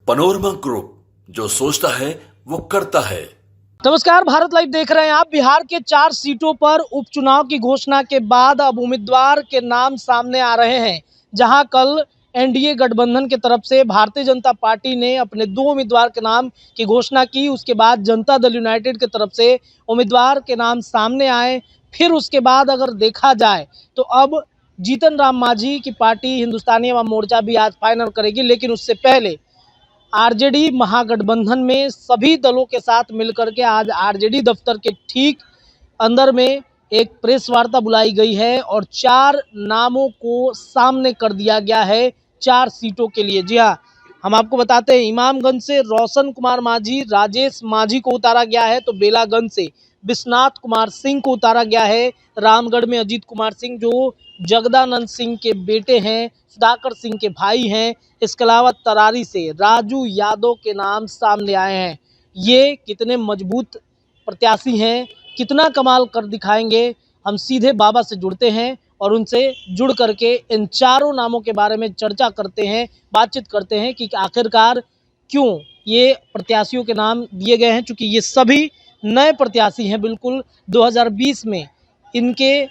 Panorama group, जो सोचता है वो करता है। नमस्कार, भारत लाइव देख रहे हैं आप। बिहार के 4 सीटों पर उपचुनाव की घोषणा के बाद अब उम्मीदवार के नाम सामने आ रहे हैं। जहां कल एनडीए गठबंधन की तरफ से भारतीय जनता पार्टी ने अपने 2 उम्मीदवार के नाम की घोषणा की, उसके बाद जनता दल यूनाइटेड की तरफ से उम्मीदवार के नाम सामने आए। फिर उसके बाद अगर देखा जाए तो अब जीतन राम मांझी की पार्टी हिंदुस्तानी अवाम मोर्चा भी आज फाइनल करेगी। लेकिन उससे पहले आरजेडी महागठबंधन में सभी दलों के साथ मिलकर के आज आरजेडी दफ्तर के ठीक अंदर में एक प्रेस वार्ता बुलाई गई है और 4 नामों को सामने कर दिया गया है 4 सीटों के लिए। जी हाँ, हम आपको बताते हैं, इमामगंज से रोशन कुमार मांझी, राजेश मांझी को उतारा गया है, तो बेलागंज से विश्वनाथ कुमार सिंह को उतारा गया है। रामगढ़ में अजीत कुमार सिंह, जो जगदानंद सिंह के बेटे हैं, सुधाकर सिंह के भाई हैं। इसके अलावा तरारी से राजू यादव के नाम सामने आए हैं। ये कितने मजबूत प्रत्याशी हैं, कितना कमाल कर दिखाएंगे, हम सीधे बाबा से जुड़ते हैं और उनसे जुड़ करके इन चारों नामों के बारे में चर्चा करते हैं, बातचीत करते हैं कि आखिरकार क्यों ये प्रत्याशियों के नाम दिए गए हैं। चूँकि ये सभी नए प्रत्याशी हैं, बिल्कुल 2020 में इनके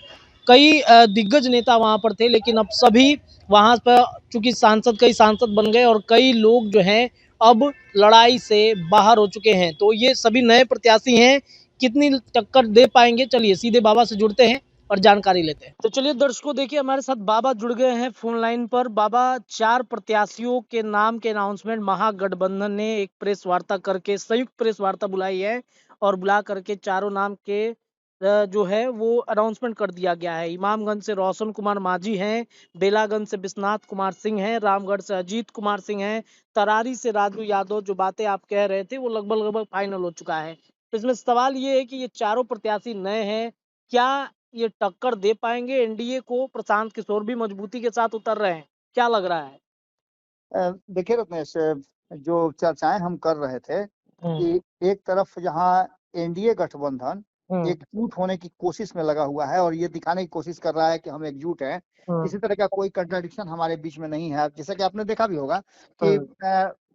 कई दिग्गज नेता वहाँ पर थे, लेकिन अब सभी वहाँ पर चूँकि कई सांसद बन गए और कई लोग जो हैं अब लड़ाई से बाहर हो चुके हैं। तो ये सभी नए प्रत्याशी हैं, कितनी टक्कर दे पाएंगे, चलिए सीधे बाबा से जुड़ते हैं और जानकारी लेते हैं। तो चलिए दर्शकों, देखिए हमारे साथ बाबा जुड़ गए हैं फोन लाइन पर। बाबा, 4 प्रत्याशियों के नाम के अनाउंसमेंट महागठबंधन ने एक प्रेस वार्ता करके, संयुक्त प्रेस वार्ता बुलाई है और बुला करके चारों नाम के जो है वो अनाउंसमेंट कर दिया गया है। इमामगंज से रोशन कुमार मांझी हैं, बेलागंज से विश्वनाथ कुमार सिंह हैं, रामगढ़ से अजीत कुमार सिंह हैं, तरारी से राजू यादव। जो बातें आप कह रहे थे वो लगभग फाइनल हो चुका है। तो इसमें सवाल ये है कि ये चारों प्रत्याशी नए हैं, क्या ये टक्कर दे पाएंगे एनडीए को? प्रशांत किशोर भी मजबूती के साथ उतर रहे हैं, क्या लग रहा है? देखिए रत्नेश, जो चर्चाएं हम कर रहे थे कि एक तरफ जहां एनडीए गठबंधन एकजुट होने की कोशिश में लगा हुआ है और ये दिखाने की कोशिश कर रहा है कि हम एकजुट हैं, किसी तरह का कोई कंट्राडिक्शन हमारे बीच में नहीं है। जैसा कि आपने देखा भी होगा कि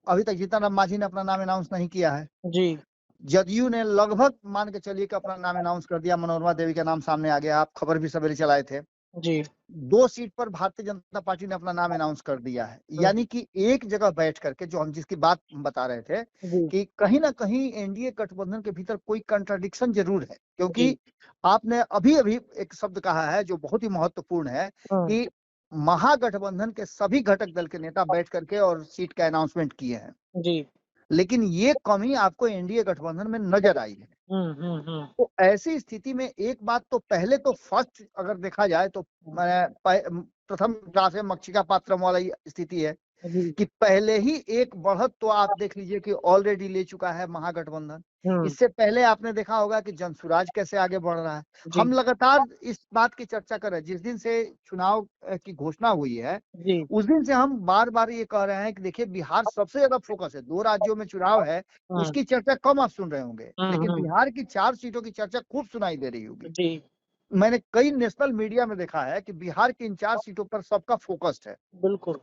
अभी तक जीतन राम मांझी ने अपना नाम अनाउंस नहीं किया है जी। जदयू ने लगभग मान के चलिए कि अपना नाम अनाउंस कर दिया, मनोरमा देवी का नाम सामने आ गया, आप खबर भी सवेरे चलाए थे जी। 2 सीट पर भारतीय जनता पार्टी ने अपना नाम अनाउंस कर दिया है। यानी कि एक जगह बैठ करके जो हम जिसकी बात बता रहे थे कि कहीं ना कहीं एनडीए गठबंधन के भीतर कोई कंट्राडिक्शन जरूर है, क्योंकि आपने अभी अभी एक शब्द कहा है जो बहुत ही महत्वपूर्ण है कि महागठबंधन के सभी घटक दल के नेता बैठ करके और सीट का अनाउंसमेंट किए हैं जी। लेकिन ये कमी आपको एनडीए गठबंधन में नजर आई है। तो ऐसी स्थिति में एक बात तो पहले तो फर्स्ट अगर देखा जाए तो प्रथम क्लास में मक्षिका पात्रम वाला स्थिति है कि पहले ही एक बढ़त तो आप देख लीजिए कि ऑलरेडी ले चुका है महागठबंधन। इससे पहले आपने देखा होगा कि जनसुराज कैसे आगे बढ़ रहा है। हम लगातार इस बात की चर्चा कर रहे हैं, जिस दिन से चुनाव की घोषणा हुई है उस दिन से हम बार बार ये कह रहे हैं कि देखिए बिहार सबसे ज्यादा फोकस है, 2 राज्यों में चुनाव है, उसकी चर्चा कम आप सुन रहे होंगे, लेकिन बिहार की 4 सीटों की चर्चा खूब सुनाई दे रही होगी। मैंने कई नेशनल मीडिया में देखा है कि बिहार की इन 4 सीटों पर सबका फोकस्ड है। बिल्कुल,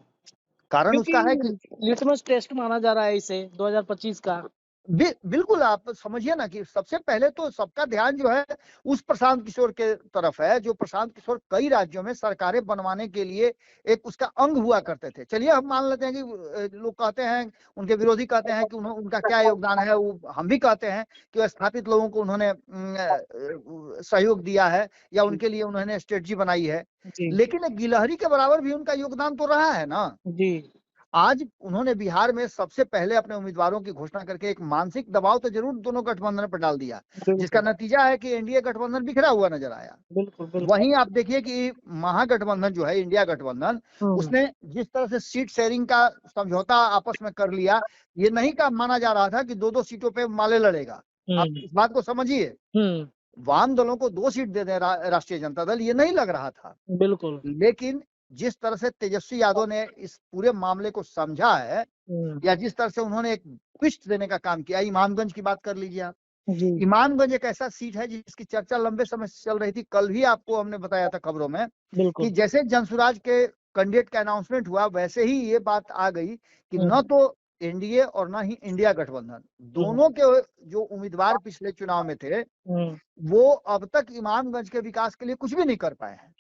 कारण उसका है कि लिटमस टेस्ट माना जा रहा है इसे 2025 का। बिल्कुल, आप समझिए ना कि सबसे पहले तो सबका ध्यान जो है उस प्रशांत किशोर के तरफ है, जो प्रशांत किशोर कई राज्यों में सरकारें बनवाने के लिए एक उसका अंग हुआ करते थे। चलिए हम मान लेते हैं कि लोग कहते हैं, उनके विरोधी कहते हैं कि उनका क्या योगदान है, वो हम भी कहते हैं कि स्थापित लोगों को उन्होंने सहयोग दिया है या उनके लिए उन्होंने स्ट्रेटजी बनाई है, लेकिन गिलहरी के बराबर भी उनका योगदान तो रहा है ना जी। आज उन्होंने बिहार में सबसे पहले अपने उम्मीदवारों की घोषणा करके एक मानसिक दबाव तो जरूर दोनों गठबंधन पर डाल दिया, जिसका नतीजा है कि एनडीए गठबंधन बिखरा हुआ नजर आया। बिल्कुल। वहीं आप देखिए कि महागठबंधन जो है, इंडिया गठबंधन, उसने जिस तरह से सीट शेयरिंग का समझौता आपस में कर लिया, ये नहीं का माना जा रहा था कि 2-2 सीटों पे माले लड़ेगा। आप इस बात को समझिए, वाम दलों को 2 सीट दे दे राष्ट्रीय जनता दल, ये नहीं लग रहा था। बिल्कुल। लेकिन जिस तरह से तेजस्वी यादव ने इस पूरे मामले को समझा है या जिस तरह से उन्होंने एक ट्विस्ट देने का काम किया, इमामगंज की बात कर लीजिए आप। इमामगंज एक ऐसा सीट है जिसकी चर्चा लंबे समय से चल रही थी। कल भी आपको हमने बताया था खबरों में कि जैसे जनसुराज के कैंडिडेट का अनाउंसमेंट हुआ, वैसे ही ये बात आ गई कि न तो एनडीए और ना ही इंडिया गठबंधन, दोनों के जो उम्मीदवार पिछले चुनाव में थे वो अब तक इमामगंज के विकास के लिए कुछ भी नहीं कर पाए हैं।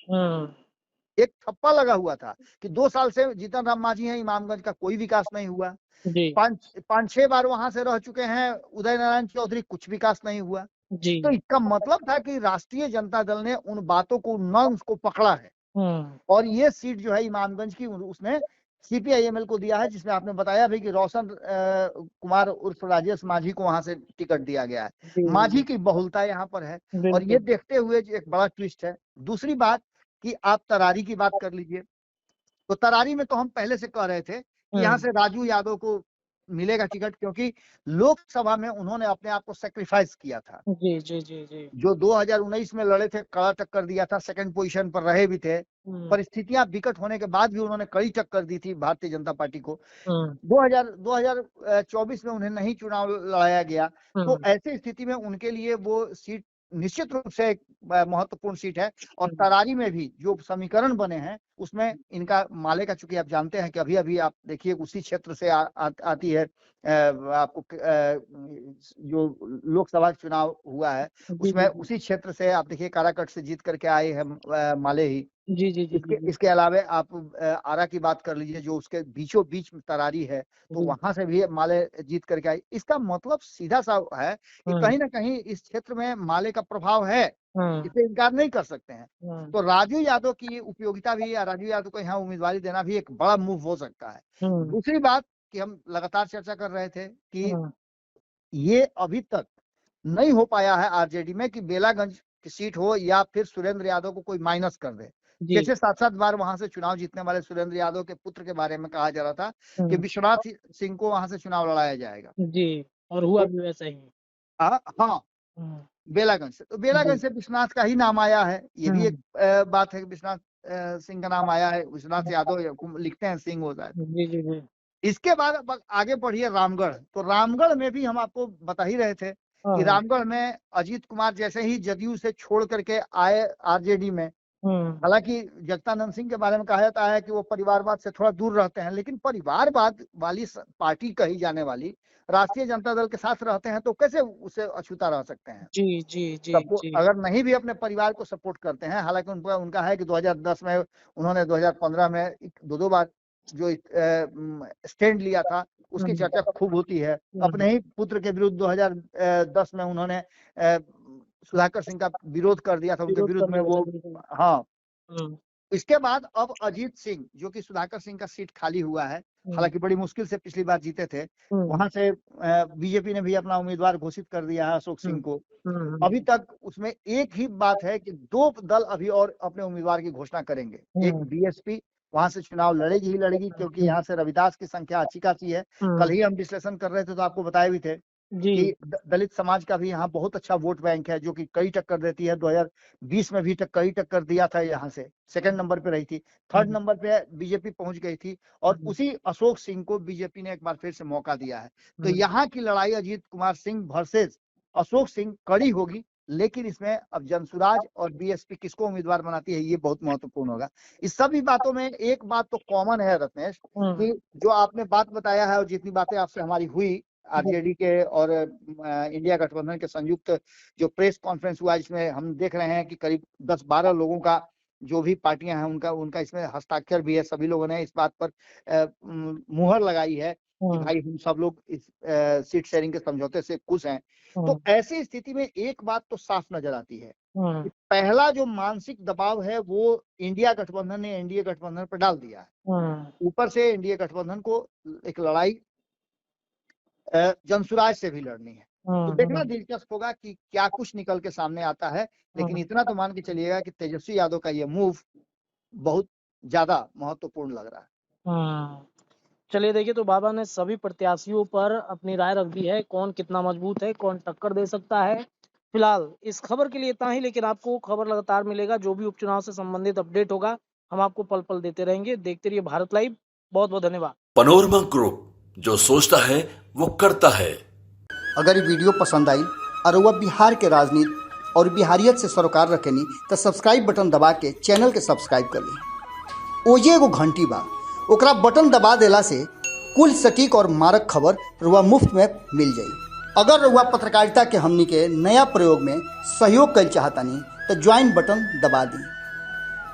एक ठप्पा लगा हुआ था कि 2 साल से जीतन राम मांझी हैं, इमामगंज का कोई विकास नहीं हुआ। जी 5-6 बार वहां से रह चुके हैं उदय नारायण चौधरी, कुछ विकास नहीं हुआ। जी तो इसका मतलब था कि राष्ट्रीय जनता दल ने उन बातों को, नॉर्म्स को पकड़ा है और ये सीट जो है इमामगंज की उसने सीपीआईएमएल को दिया है, जिसमें आपने बताया भी कि रोशन कुमार उर्फ राजेश मांझी को वहां से टिकट दिया गया है। मांझी की बहुलता यहाँ पर है और ये देखते हुए एक बड़ा ट्विस्ट है। दूसरी बात कि आप तरारी की बात कर लीजिए, तो तरारी में तो हम पहले से कह रहे थे कि यहाँ से राजू यादव को मिलेगा टिकट, क्योंकि लोकसभा में उन्होंने अपने आप को सेक्रीफाइस किया था। जी जी जी जी जो 2019 में लड़े थे, कड़ा टक्कर दिया था, सेकंड पोजीशन पर रहे भी थे, परिस्थितियां विकट होने के बाद भी उन्होंने कड़ी टक्कर दी थी भारतीय जनता पार्टी को। 2024 में उन्हें नहीं चुनाव लड़ाया गया, तो ऐसी स्थिति में उनके लिए वो सीट निश्चित रूप से एक महत्वपूर्ण सीट है। और तरारी में भी जो समीकरण बने हैं उसमें इनका माले का, चूंकि आप जानते हैं कि अभी अभी आप देखिए उसी क्षेत्र से आती है आपको जो लोकसभा चुनाव हुआ है उसमें उसी क्षेत्र से आप देखिए काराकट से जीत करके आए हैं माले ही। जी जी जी इसके अलावा आप आरा की बात कर लीजिए जो उसके बीचों बीच तरारी है, तो वहां से भी माले जीत करके आई। इसका मतलब सीधा सा है कि कहीं ना कहीं इस क्षेत्र में माले का प्रभाव है, इसे इनकार नहीं कर सकते हैं। तो राजू यादव की उपयोगिता भी, राजू यादव को यहाँ उम्मीदवारी देना भी एक बड़ा मूव हो सकता है। दूसरी बात कि हम लगातार चर्चा कर रहे थे कि ये अभी तक नहीं हो पाया है आरजेडी में कि बेलागंज की सीट हो या फिर सुरेंद्र यादव को कोई माइनस कर दे। जैसे 7-7 बार वहां से चुनाव जीतने वाले सुरेंद्र यादव के पुत्र के बारे में कहा जा रहा था कि विश्वनाथ सिंह को वहां से चुनाव लड़ाया जाएगा जी, और हुआ भी वैसा ही। हाँ, बेलागंज से, तो बेलागंज से विश्वनाथ का ही नाम आया है। ये भी एक बात है कि विश्वनाथ सिंह का नाम आया है, विश्वनाथ यादव लिखते हैं, सिंह होता है। जी जी जी इसके बाद आगे बढ़िए रामगढ़, तो रामगढ़ में भी हम आपको बता ही रहे थे कि रामगढ़ में अजीत कुमार जैसे ही जदयू से छोड़ करके आए आरजेडी में, हालांकि जगदानंद सिंह के बारे में कहा जाता है कि वो परिवारवाद से थोड़ा दूर रहते हैं, लेकिन परिवारवाद वाली पार्टी कही जाने वाली राष्ट्रीय जनता दल के साथ रहते हैं तो कैसे उसे अछूता रह सकते हैं। जी जी जी जी अगर नहीं भी अपने परिवार को सपोर्ट करते हैं, हालांकि उनका है कि 2010 में उन्होंने 2015 में 2 बार जो स्टैंड लिया था उसकी चर्चा खूब होती है। अपने ही पुत्र के विरुद्ध 2010 में उन्होंने सुधाकर सिंह का विरोध कर दिया था, उनके विरुद्ध में वो। हाँ, इसके बाद अब अजीत सिंह, जो कि सुधाकर सिंह का सीट खाली हुआ है, हालांकि बड़ी मुश्किल से पिछली बार जीते थे, वहां से बीजेपी ने भी अपना उम्मीदवार घोषित कर दिया है अशोक सिंह को। अभी तक उसमें एक ही बात है कि 2 दल अभी और अपने उम्मीदवार की घोषणा करेंगे। एक बीएसपी वहां से चुनाव लड़ेगी ही लड़ेगी, क्योंकि यहाँ से रविदास की संख्या अच्छी खासी है। कल ही हम विश्लेषण कर रहे थे तो आपको बताए भी थे कि दलित समाज का भी यहाँ बहुत अच्छा वोट बैंक है, जो कि कई टक्कर देती है। 2020 में भी कई टक्कर दिया था, यहाँ से सेकंड नंबर पे रही थी, थर्ड नंबर पे बीजेपी पहुंच गई थी, और उसी अशोक सिंह को बीजेपी ने एक बार फिर से मौका दिया है। तो यहाँ की लड़ाई अजीत कुमार सिंह वर्सेस अशोक सिंह कड़ी होगी, लेकिन इसमें अब जनसुराज और बीएसपी किसको उम्मीदवार बनाती है ये बहुत महत्वपूर्ण होगा। इस सभी बातों में एक बात तो कॉमन है रत्नेश, कि जो आपने बात बताया है और जितनी बातें आपसे हमारी हुई आरजेडी के और इंडिया गठबंधन के संयुक्त जो प्रेस कॉन्फ्रेंस हुआ, इसमें हम देख रहे हैं कि करीब 10-12 लोगों का, जो भी पार्टियां हैं उनका इसमें हस्ताक्षर भी है। सभी लोगों ने इस बात पर मुहर लगाई है कि भाई हम सब लोग इस सीट शेयरिंग के समझौते से खुश हैं। तो ऐसी स्थिति में एक बात तो साफ नजर आती है कि पहला जो मानसिक दबाव है वो इंडिया गठबंधन ने एनडीए गठबंधन पर डाल दिया है। ऊपर से एनडीए गठबंधन को एक लड़ाई जनसुराज से भी लड़नी है। तो देखना दिलचस्प होगा कि क्या कुछ निकल के सामने आता है, लेकिन इतना तो मान के चलिएगा कि तेजस्वी यादव का ये मूव बहुत ज्यादा महत्वपूर्ण लग रहा है। चलिए देखिए, तो बाबा ने सभी प्रत्याशियों पर अपनी राय रख दी है, कौन कितना मजबूत है, कौन टक्कर दे सकता है। फिलहाल इस खबर के लिए इतना ही, लेकिन आपको खबर लगातार मिलेगा, जो भी उपचुनाव से संबंधित अपडेट होगा हम आपको पल पल देते रहेंगे। देखते रहिए भारत लाइव। बहुत बहुत धन्यवाद। पनोरमा ग्रुप, जो सोचता है वो करता है। अगर ये वीडियो पसंद आई और वह बिहार के राजनीति और बिहारियत से सरोकार रखेनी तो सब्सक्राइब बटन दबा के चैनल के सब्सक्राइब कर ली। ओजे एगो घंटी बा, ओकरा बटन दबा देला से कुल सटीक और मारक खबर रुआ मुफ्त में मिल जाई। अगर रुआ पत्रकारिता के हमनी के नया प्रयोग में सहयोग कर चाहतानी तो ज्वाइन बटन दबा दी।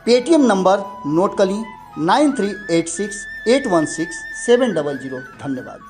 पेटीएम नंबर नोट कर ली 9386816700। धन्यवाद।